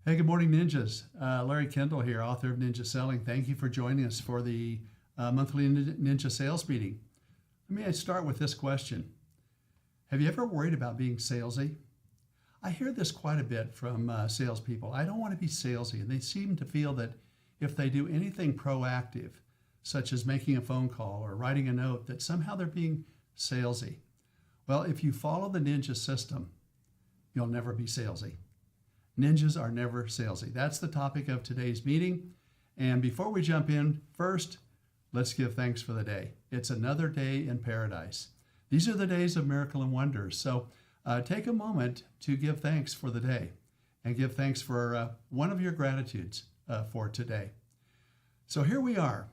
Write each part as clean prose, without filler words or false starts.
Hey, good morning, ninjas. Larry Kendall here, author of Ninja Selling. Thank you for joining us for the monthly Ninja Sales Meeting. Let me start with this question. Have you ever worried about being salesy? I hear this quite a bit from salespeople. I don't want to be salesy, and they seem to feel that if they do anything proactive, such as making a phone call or writing a note, that somehow they're being salesy. Well, if you follow the ninja system, you'll never be salesy. Ninjas are never salesy. That's the topic of today's meeting. And before we jump in, first, let's give thanks for the day. It's another day in paradise. These are the days of miracle and wonders. So take a moment to give thanks for the day and give thanks for one of your gratitudes for today. So here we are.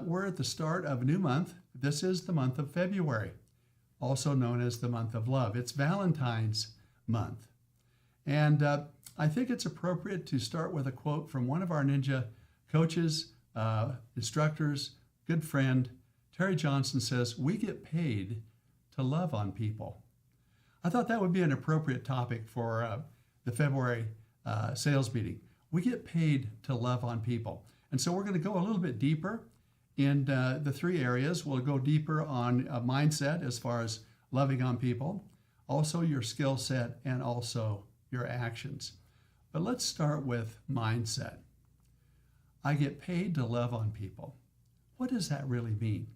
We're at the start of a new month. This is the month of February, also known as the month of love. It's Valentine's month. And I think it's appropriate to start with a quote from one of our ninja coaches, instructors, good friend. Terry Johnson says, "We get paid to love on people." I thought that would be an appropriate topic for the February sales meeting. We get paid to love on people. And so we're going to go a little bit deeper in the three areas. We'll go deeper on mindset as far as loving on people, also your skill set, and also your actions. But let's start with mindset. I get paid to love on people. What does that really mean?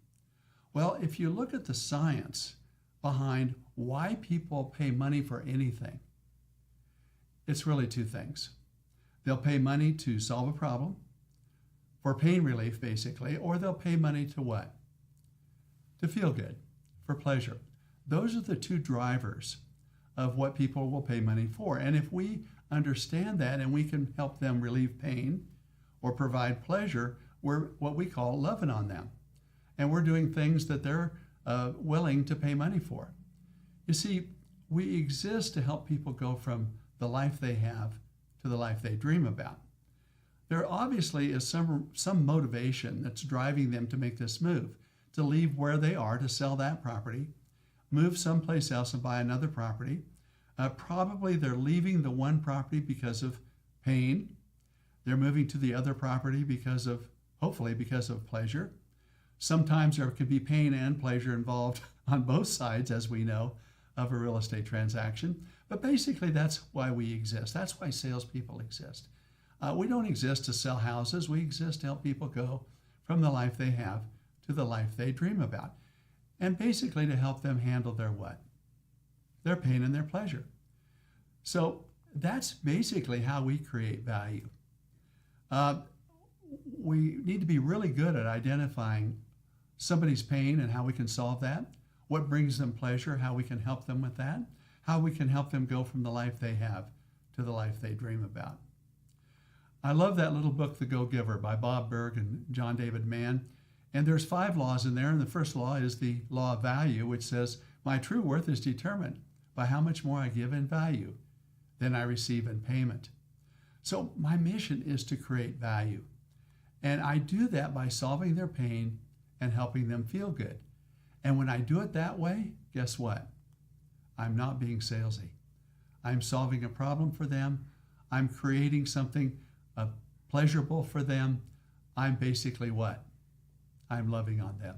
Well, if you look at the science behind why people pay money for anything, it's really two things. They'll pay money to solve a problem, for pain relief basically, or they'll pay money to what? To feel good, for pleasure. Those are the two drivers of what people will pay money for. And if we understand that and we can help them relieve pain or provide pleasure, we're what we call loving on them. And we're doing things that they're willing to pay money for. You see, we exist to help people go from the life they have to the life they dream about. There obviously is some motivation that's driving them to make this move, to leave where they are, to sell that property, move someplace else and buy another property. Probably they're leaving the one property because of pain. They're moving to the other property hopefully because of pleasure. Sometimes there can be pain and pleasure involved on both sides, as we know, of a real estate transaction. But basically, that's why we exist. That's why salespeople exist. We don't exist to sell houses. We exist to help people go from the life they have to the life they dream about. And basically to help them handle their what? Their pain and their pleasure. So that's basically how we create value. We need to be really good at identifying somebody's pain and how we can solve that, what brings them pleasure, how we can help them with that, how we can help them go from the life they have to the life they dream about. I love that little book, The Go-Giver, by Bob Burg and John David Mann. And there's 5 laws in there. And the first law is the law of value, which says, my true worth is determined by how much more I give in value than I receive in payment. So my mission is to create value. And I do that by solving their pain and helping them feel good. And when I do it that way, guess what? I'm not being salesy. I'm solving a problem for them. I'm creating something pleasurable for them. I'm basically what? I'm loving on them.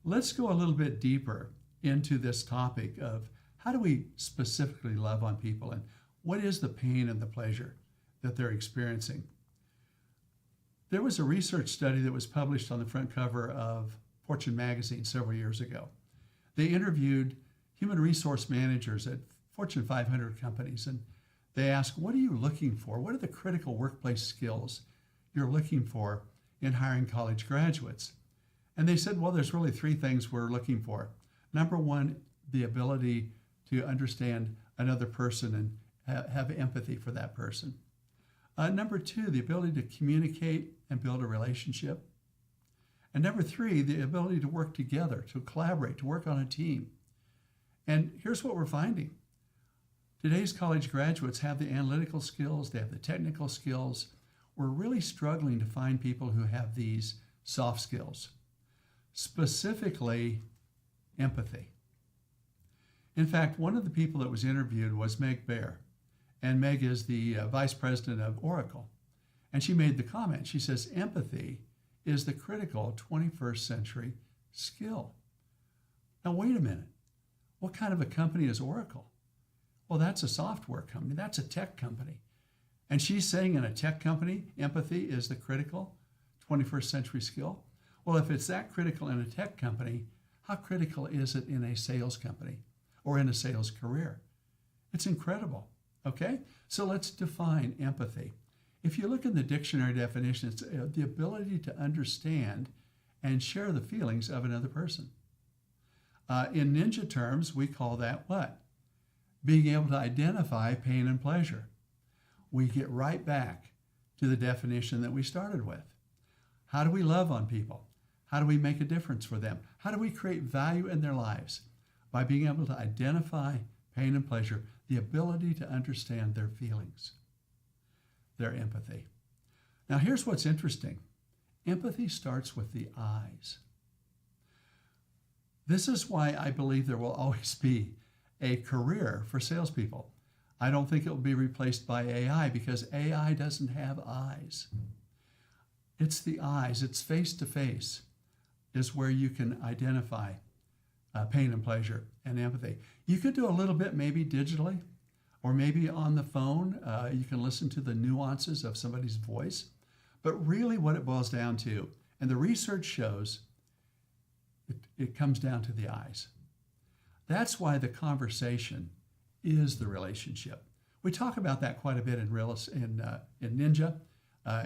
Let's go a little bit deeper into this topic of how do we specifically love on people and what is the pain and the pleasure that they're experiencing. There was a research study that was published on the front cover of Fortune magazine several years ago. They interviewed human resource managers at Fortune 500 companies, and they asked, what are you looking for? What are the critical workplace skills you're looking for in hiring college graduates? And they said, well, there's really 3 things we're looking for. Number 1, the ability to understand another person and have empathy for that person. Number 2, the ability to communicate and build a relationship. And number 3, the ability to work together, to collaborate, to work on a team. And here's what we're finding. Today's college graduates have the analytical skills, they have the technical skills. We're really struggling to find people who have these soft skills, specifically empathy. In fact, one of the people that was interviewed was Meg Bear. And Meg is the vice president of Oracle. And she made the comment. She says, empathy is the critical 21st century skill. Now, wait a minute. What kind of a company is Oracle? Well, that's a software company. That's a tech company. And she's saying in a tech company, empathy is the critical 21st century skill. Well, if it's that critical in a tech company, how critical is it in a sales company or in a sales career? It's incredible. Okay? So let's define empathy. If you look in the dictionary definition, it's the ability to understand and share the feelings of another person. In ninja terms, we call that what? Being able to identify pain and pleasure. We get right back to the definition that we started with. How do we love on people? How do we make a difference for them? How do we create value in their lives? By being able to identify pain and pleasure, the ability to understand their feelings, their empathy. Now, here's what's interesting. Empathy starts with the eyes. This is why I believe there will always be a career for salespeople. I don't think it will be replaced by AI because AI doesn't have eyes. It's the eyes, it's face to face is where you can identify pain and pleasure and empathy. You could do a little bit maybe digitally or maybe on the phone. You can listen to the nuances of somebody's voice. But really what it boils down to, and the research shows, it comes down to the eyes. That's why the conversation is the relationship. We talk about that quite a bit in Ninja,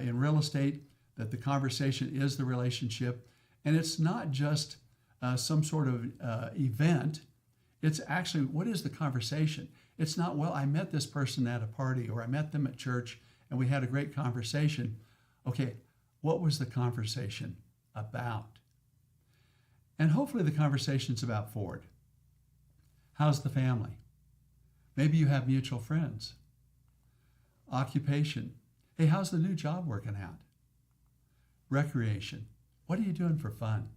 in real estate, that the conversation is the relationship. And it's not just some sort of event. It's actually, what is the conversation? It's not, well, I met this person at a party or I met them at church and we had a great conversation. Okay, what was the conversation about? And hopefully the conversation's about Ford. How's the family? Maybe you have mutual friends. Occupation. Hey, how's the new job working out? Recreation. What are you doing for fun?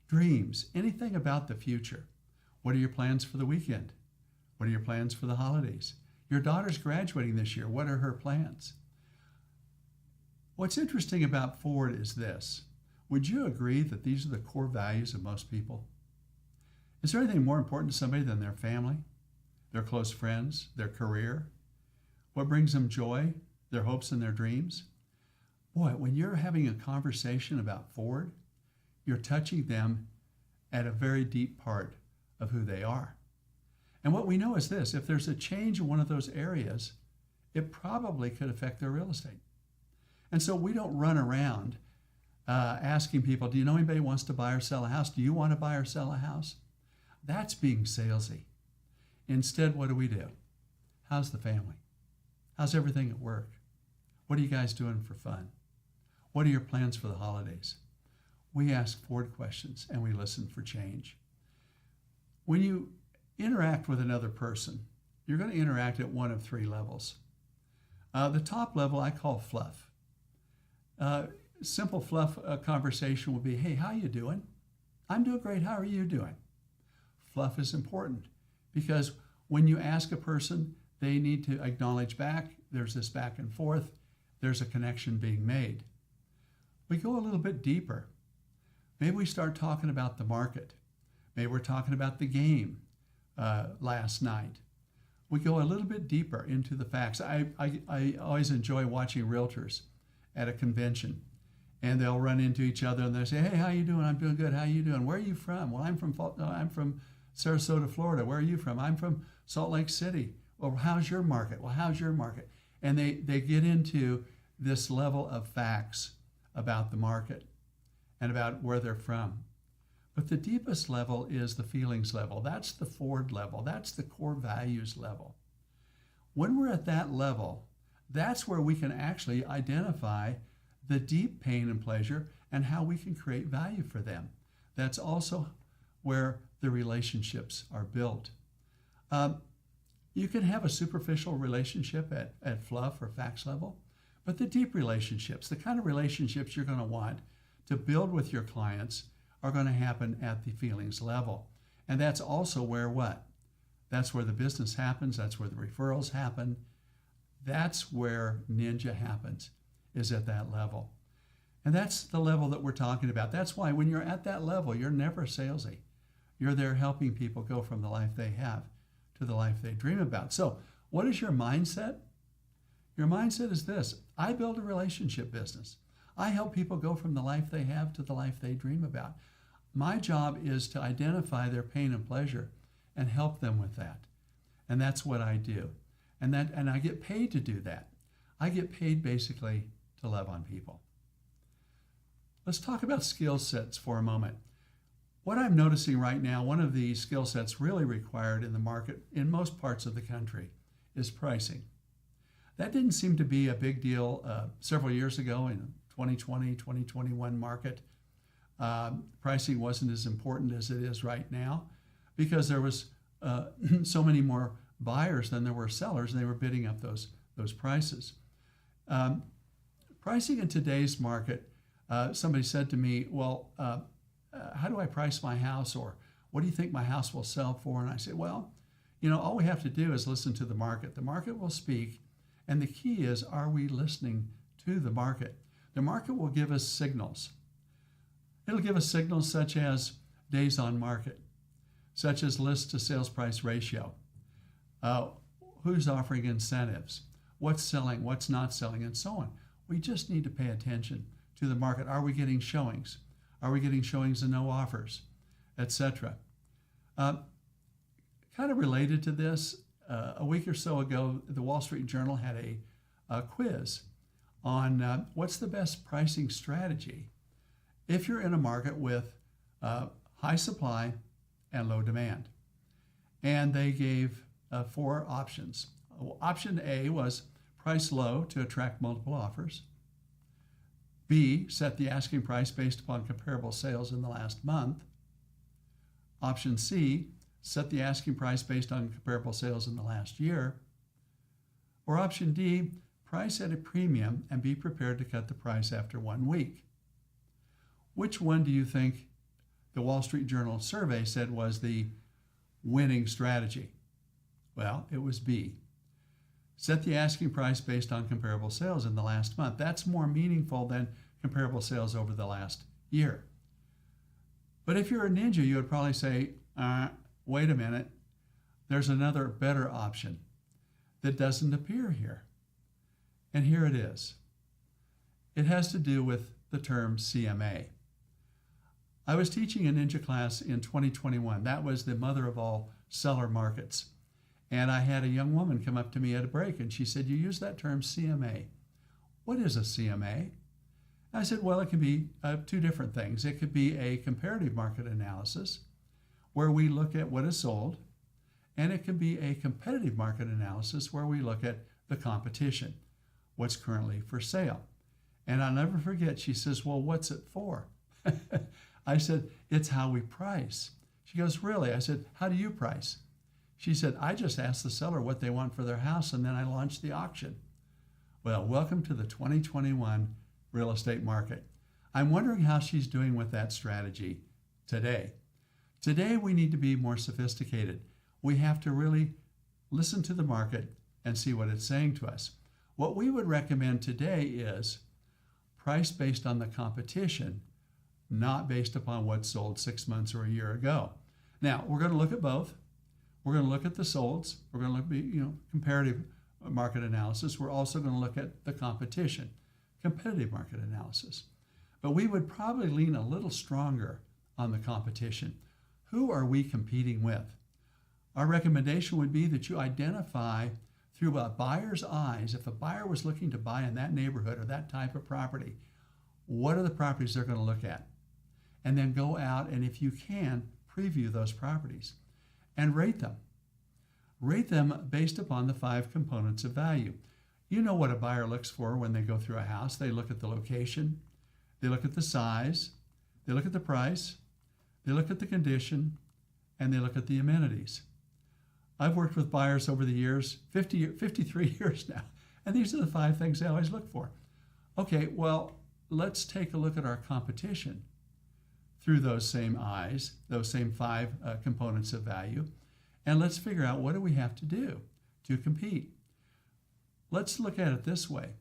Dreams. Anything about the future. What are your plans for the weekend? What are your plans for the holidays? Your daughter's graduating this year. What are her plans? What's interesting about Ford is this. Would you agree that these are the core values of most people? Is there anything more important to somebody than their family, their close friends, their career? What brings them joy, their hopes and their dreams? Boy, when you're having a conversation about Ford, you're touching them at a very deep part of who they are. And what we know is this, if there's a change in one of those areas, it probably could affect their real estate. And so we don't run around asking people, do you know anybody who wants to buy or sell a house? Do you want to buy or sell a house? That's being salesy. Instead, what do? How's the family? How's everything at work? What are you guys doing for fun? What are your plans for the holidays? We ask Ford questions and we listen for change. When you interact with another person, you're going to interact at one of three levels. The top level I call fluff. Simple fluff conversation will be, hey, how you doing? I'm doing great. How are you doing? Fluff is important because when you ask a person, they need to acknowledge back. There's this back and forth. There's a connection being made. We go a little bit deeper. Maybe we start talking about the market. Maybe we're talking about the game last night. We go a little bit deeper into the facts. I always enjoy watching realtors at a convention, and they'll run into each other and they'll say, hey, how you doing? I'm doing good. How you doing? Where are you from? Well, I'm from Sarasota, Florida. Where are you from? I'm from Salt Lake City. Well, how's your market? Well, how's your market? And they get into this level of facts about the market and about where they're from. But the deepest level is the feelings level. That's the Ford level. That's the core values level. When we're at that level, that's where we can actually identify the deep pain and pleasure and how we can create value for them. That's also where the relationships are built. You can have a superficial relationship at fluff or facts level, but the deep relationships, the kind of relationships you're going to want to build with your clients are going to happen at the feelings level. And that's also where what? That's where the business happens. That's where the referrals happen. That's where Ninja happens, is at that level. And that's the level that we're talking about. That's why when you're at that level, you're never salesy. You're there helping people go from the life they have to the life they dream about. So what is your mindset? Your mindset is this: I build a relationship business. I help people go from the life they have to the life they dream about. My job is to identify their pain and pleasure and help them with that. And that's what I do. And I get paid to do that. I get paid basically to love on people. Let's talk about skill sets for a moment. What I'm noticing right now, one of the skill sets really required in the market in most parts of the country is pricing. That didn't seem to be a big deal several years ago in 2020, 2021 market. Pricing wasn't as important as it is right now because there was so many more buyers than there were sellers, and they were bidding up those prices. Pricing in today's market, somebody said to me, well, how do I price my house, or what do you think my house will sell for? And I said, well, all we have to do is listen to the market. The market will speak, and the key is, are we listening to the market? The market will give us signals. It'll give us signals such as days on market, such as list to sales price ratio, who's offering incentives, what's selling, what's not selling, and so on. We just need to pay attention to the market. Are we getting showings? Are we getting showings and no offers, etc.? Kind of related to this, a week or so ago, the Wall Street Journal had a quiz on what's the best pricing strategy if you're in a market with high supply and low demand. And they gave 4 options. Option A was price low to attract multiple offers. B, set the asking price based upon comparable sales in the last month. Option C, set the asking price based on comparable sales in the last year. Or option D, price at a premium and be prepared to cut the price after 1 week. Which one do you think the Wall Street Journal survey said was the winning strategy? Well, it was B. Set the asking price based on comparable sales in the last month. That's more meaningful than comparable sales over the last year. But if you're a ninja, you would probably say, wait a minute, there's another better option that doesn't appear here. And here it is. It has to do with the term CMA. I was teaching a ninja class in 2021. That was the mother of all seller markets. And I had a young woman come up to me at a break, and she said, you use that term CMA. What is a CMA? I said, well, it can be 2 different things. It could be a comparative market analysis where we look at what is sold, and it can be a competitive market analysis where we look at the competition, what's currently for sale. And I'll never forget, she says, well, what's it for? I said, it's how we price. She goes, really? I said, how do you price? She said, I just ask the seller what they want for their house, and then I launch the auction. Well, welcome to the 2021 real estate market. I'm wondering how she's doing with that strategy today. Today, we need to be more sophisticated. We have to really listen to the market and see what it's saying to us. What we would recommend today is price based on the competition, not based upon what sold 6 months or a year ago. Now, we're going to look at both. We're going to look at the solds. We're going to look at comparative market analysis. We're also going to look at the competition, competitive market analysis. But we would probably lean a little stronger on the competition. Who are we competing with? Our recommendation would be that you identify through a buyer's eyes, if a buyer was looking to buy in that neighborhood or that type of property, what are the properties they're going to look at? And then go out and, if you can, preview those properties and rate them. Rate them based upon the 5 components of value. You know what a buyer looks for when they go through a house. They look at the location, they look at the size, they look at the price, they look at the condition, and they look at the amenities. I've worked with buyers over the years, 53 years now, and these are the 5 things they always look for. Okay, well, let's take a look at our competition through those same eyes, those same 5 components of value, and let's figure out what do we have to do to compete. Let's look at it this way.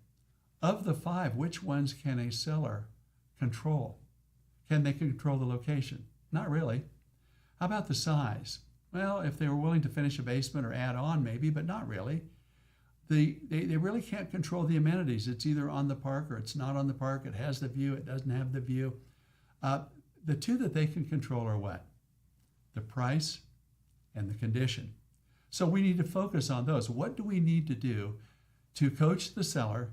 Of the 5, which ones can a seller control? Can they control the location? Not really. How about the size? Well, if they were willing to finish a basement or add on, maybe, but not really. They really can't control the amenities. It's either on the park or it's not on the park. It has the view, it doesn't have the view. The 2 that they can control are what? The price and the condition. So we need to focus on those. What do we need to do to coach the seller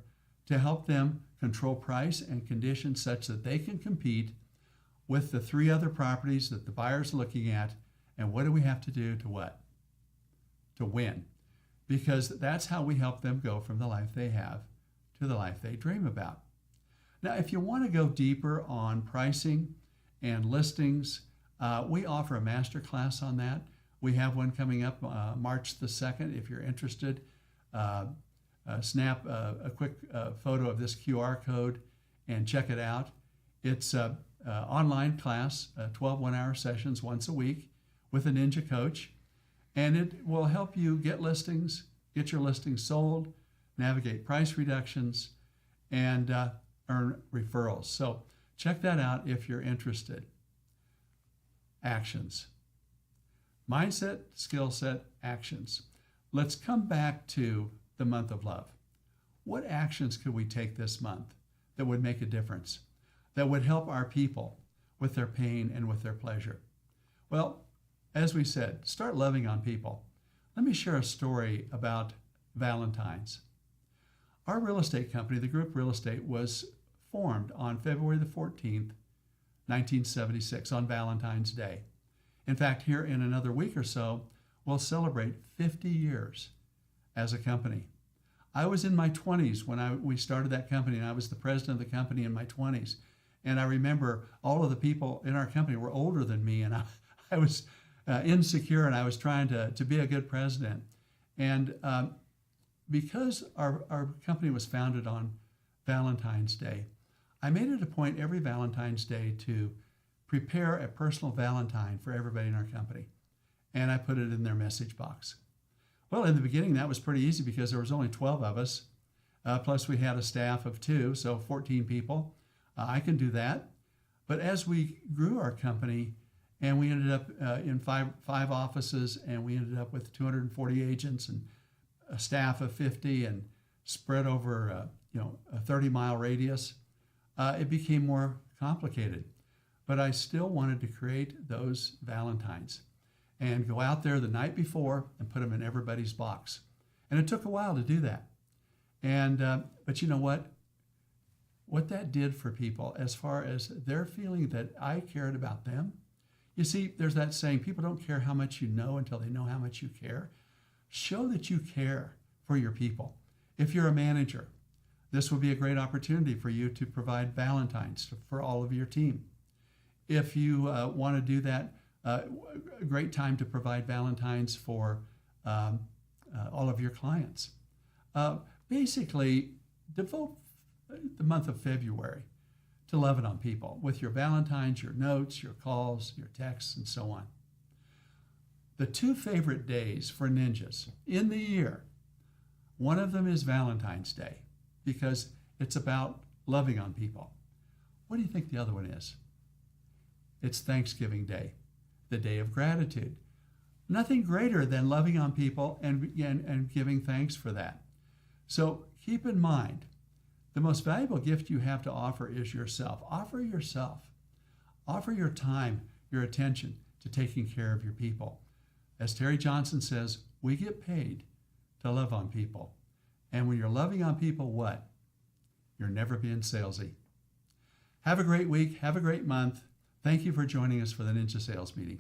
to help them control price and condition such that they can compete with the 3 other properties that the buyer's looking at? And what do we have to do to what? To win. Because that's how we help them go from the life they have to the life they dream about. Now, if you want to go deeper on pricing and listings, we offer a master class on that. We have one coming up March the 2nd. If you're interested, snap a quick photo of this QR code and check it out. It's an online class, 12 one-hour sessions once a week with a Ninja coach. And it will help you get listings, get your listings sold, navigate price reductions, and earn referrals. So check that out if you're interested. Actions. Mindset, skill set, actions. Let's come back to the month of love. What actions could we take this month that would make a difference, that would help our people with their pain and with their pleasure? Well, as we said, start loving on people. Let me share a story about Valentine's. Our real estate company, the Group Real Estate, was formed on February the 14th, 1976, on Valentine's Day. In fact, here in another week or so, we'll celebrate 50 years as a company. I was in my 20s when we started that company, and I was the president of the company in my 20s. And I remember all of the people in our company were older than me, and I was insecure, and I was trying to be a good president. And because our company was founded on Valentine's Day, I made it a point every Valentine's Day to prepare a personal Valentine for everybody in our company. And I put it in their message box. Well, in the beginning, that was pretty easy because there was only 12 of us. Plus we had a staff of 2, so 14 people. I can do that. But as we grew our company, and we ended up in five offices, and we ended up with 240 agents and a staff of 50 and spread over a 30-mile radius. It became more complicated. But I still wanted to create those Valentines and go out there the night before and put them in everybody's box. And it took a while to do that. And but you know what? What that did for people, as far as their feeling that I cared about them. You see, there's that saying, people don't care how much you know until they know how much you care. Show that you care for your people. If you're a manager, this will be a great opportunity for you to provide Valentines for all of your team. If you want to do that, a great time to provide Valentines for all of your clients. Basically, devote the month of February to loving on people with your Valentines, your notes, your calls, your texts, and so on. The 2 favorite days for ninjas in the year, one of them is Valentine's Day because it's about loving on people. What do you think the other one is? It's Thanksgiving Day, the day of gratitude. Nothing greater than loving on people and giving thanks for that. So keep in mind, the most valuable gift you have to offer is yourself. Offer yourself. Offer your time, your attention to taking care of your people. As Terry Johnson says, we get paid to love on people. And when you're loving on people, what? You're never being salesy. Have a great week. Have a great month. Thank you for joining us for the Ninja Sales Meeting.